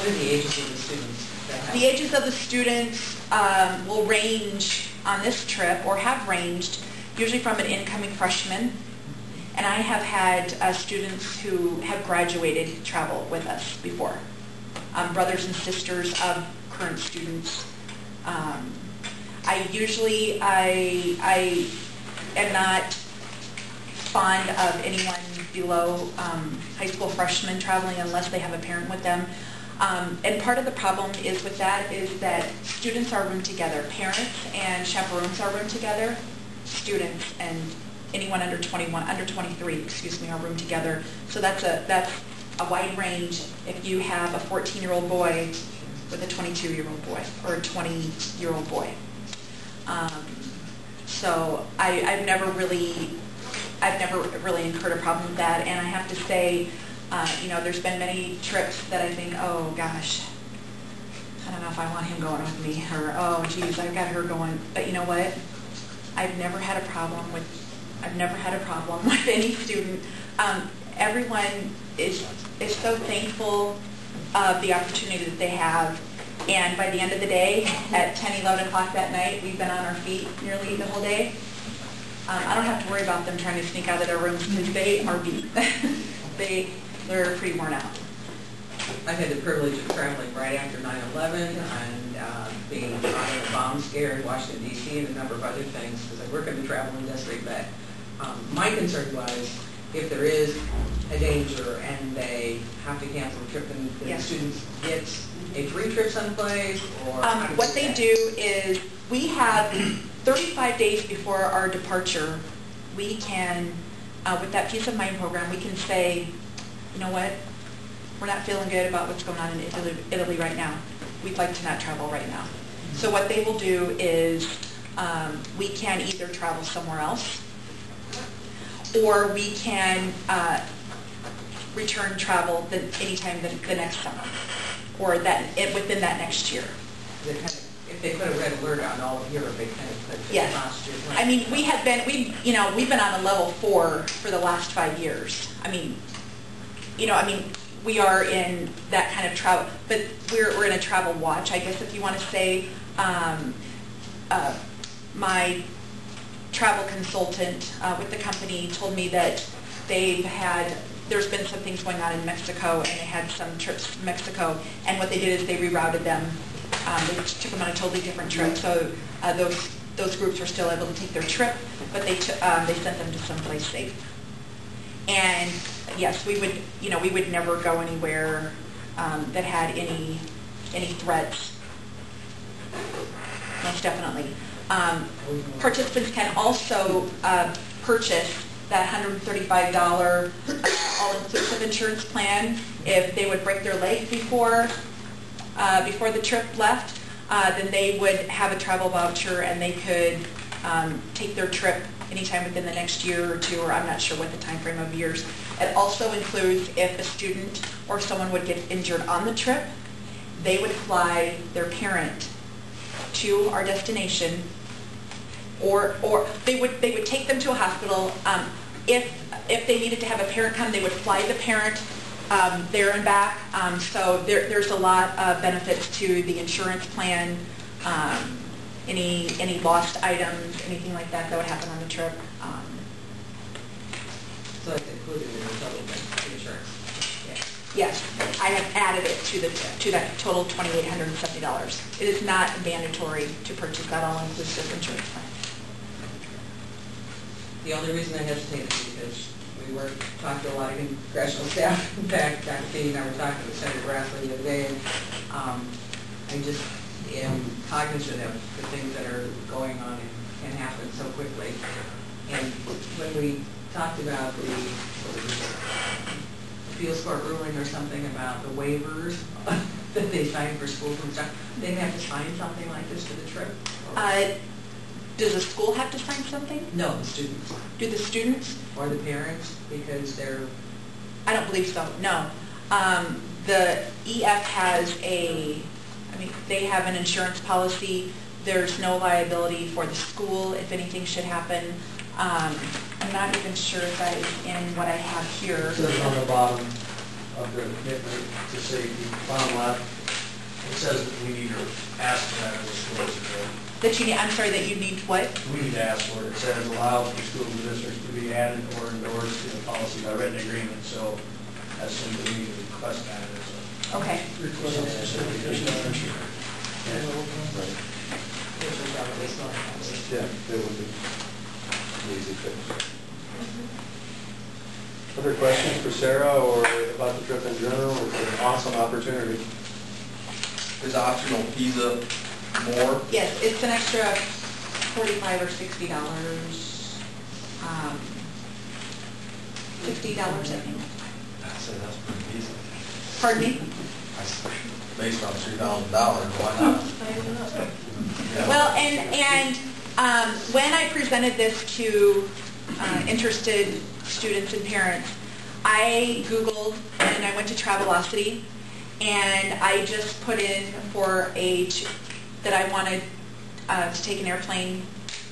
are the ages of the students that have? The ages of the students will range on this trip, or have ranged, usually from an incoming freshman. And I have had students who have graduated travel with us before. Brothers and sisters of current students. I am not fond of anyone below high school freshmen traveling unless they have a parent with them. And part of the problem is with that is that students are roomed together. Parents and chaperones are roomed together. Students and anyone under 23, are roomed together. So that's a wide range if you have a 14-year-old boy with a 22-year-old boy or a 20-year-old boy. So I've never really incurred a problem with that, and I have to say, there's been many trips that I think, oh gosh, I don't know if I want him going with me, or oh geez, I've got her going. But you know what? I've never had a problem with any student. Everyone is so thankful of the opportunity that they have. And by the end of the day, at 10, 11 o'clock that night, we've been on our feet nearly the whole day. I don't have to worry about them trying to sneak out of their rooms because they are beat. They're pretty worn out. I've had the privilege of traveling right after 9/11 and being on a bomb scare in Washington, D.C. and a number of other things because I work in the travel industry. But my concern was if there is a danger and they have to cancel a trip, and the students get a free trip someplace, or what they do is we have 35 days before our departure, we can, with that Peace of Mind program, we can say, you know what, we're not feeling good about what's going on in Italy right now. We'd like to not travel right now. So what they will do is we can either travel somewhere else, or we can return travel anytime the next summer, or within that next year. If they put a red alert on all of Europe, they kind of put yes. last year. I mean, we've been on a level 4 for the last 5 years. We are in that kind of travel, but we're in a travel watch, I guess, if you want to say. My travel consultant with the company told me that there's been some things going on in Mexico, and they had some trips to Mexico, and what they did is they rerouted them. They took them on a totally different trip, so those groups were still able to take their trip, but they sent them to someplace safe. And yes, we would never go anywhere that had any threats. Most definitely. Participants can also purchase that $135 all-inclusive insurance plan if they would break their leg before the trip left. Then they would have a travel voucher, and they could take their trip anytime within the next year or two, or I'm not sure what the time frame of years. It also includes if a student or someone would get injured on the trip, they would fly their parent to our destination, or they would take them to a hospital. If they needed to have a parent come, they would fly the parent there and back. So there's a lot of benefits to the insurance plan. Any lost items, anything like that would happen on the trip. So it's included in the total insurance. Yes, I have added it to that total $2,870. It is not mandatory to purchase that all-inclusive insurance plan. The only reason I hesitate is because we talked to a lot of congressional staff. In fact, Dr. Katie and I were talking to Senator Grassley the other day, and I just am cognizant of the things that are going on and can happen so quickly. And when we talked about the appeals court ruling or something about the waivers that they signed for schools and stuff, they have to sign something like this for the trip? Does the school have to sign something? No, the students. Do the students? Or the parents, because they're... I don't believe so, no. The EF has they have an insurance policy. There's no liability for the school if anything should happen. I'm not even sure if that is in what I have here. It says on the bottom of the commitment to say the bottom left, It says that we need to ask for that as a school today. That you need, I'm sorry, that you need what? We need to ask for it. It says allow for schools and districts to be added or endorsed to the policy by written agreement, so that's something we need to request that as a. Okay. Request that as a additional issue. Yeah, it would be easy fix. Other questions for Sarah or about the trip in general? It's an awesome opportunity. Is optional pizza more? Yes, it's an extra $45 or $60. $60, I think. I say that's pretty easy. Pardon me? Based on $2,000, why not? Yeah. Well, and when I presented this to interested students and parents, I Googled and I went to Travelocity, and I just put in for age that I wanted to take an airplane,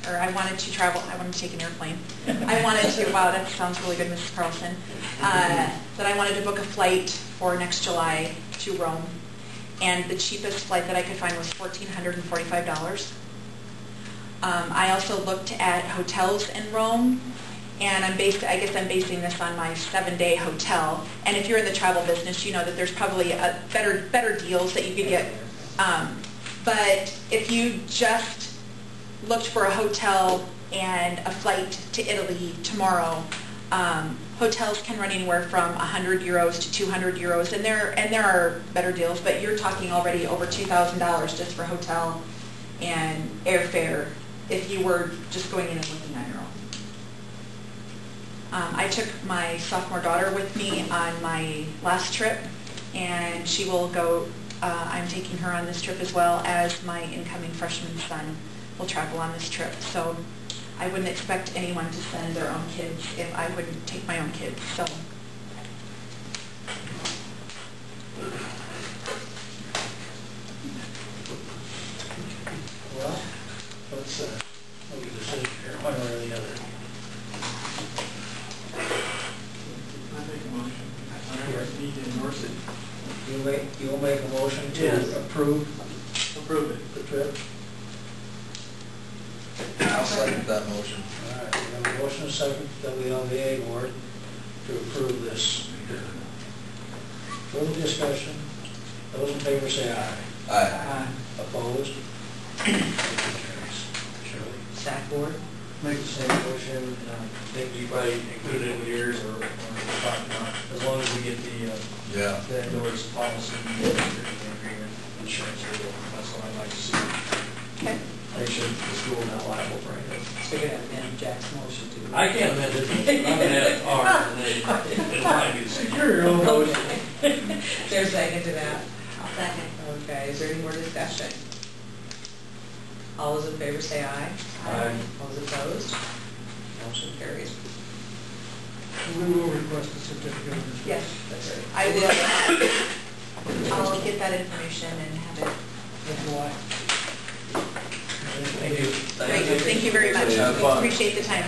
or I wanted to travel. I wanted to take an airplane. I wanted to. Wow, that sounds really good, Mrs. Carlson. That I wanted to book a flight for next July to Rome, and the cheapest flight that I could find was $1,445. I also looked at hotels in Rome, and I guess I'm basing this on my 7-day hotel. And if you're in the travel business, you know that there's probably better deals that you could get. But if you just looked for a hotel and a flight to Italy tomorrow, hotels can run anywhere from 100 euros to 200 euros, and there are better deals. But you're talking already over $2,000 just for hotel and airfare if you were just going in and looking on your own. I took my sophomore daughter with me on my last trip, and she will go. I'm taking her on this trip as well as my incoming freshman son will travel on this trip. So I wouldn't expect anyone to send their own kids if I wouldn't take my own kids. So. Well, let's make a decision here, one way or the other. I make a motion. I don't need to endorse it. You'll make a motion to Yes. approve Approve the trip? I'll second that motion. All right, we have a motion and a second that we on the A board to approve this. Further discussion? Those in favor say aye. Aye. Opposed? Motion carries. Shirley? SAC board? Make the same motion, I think you probably included it with yours or talked about, as long as we get Yeah. the endorsed policy and the agreement, insurance, that's what I'd like to see. Okay. Make sure the school not liable for anything. So you're going to amend Jack's motion to... I can't amend it, I'm gonna add R, and then it'll probably be the same. Your own motion. Is there a second to that? I'll second. Okay, is there any more discussion? All those in favor say aye. Aye. All those opposed? Motion carries. We will request a certificate of insurance. Yes, That's right. I will. I'll get that information and have it. Thank you. Great. Thank you very much. Have fun. Appreciate the time.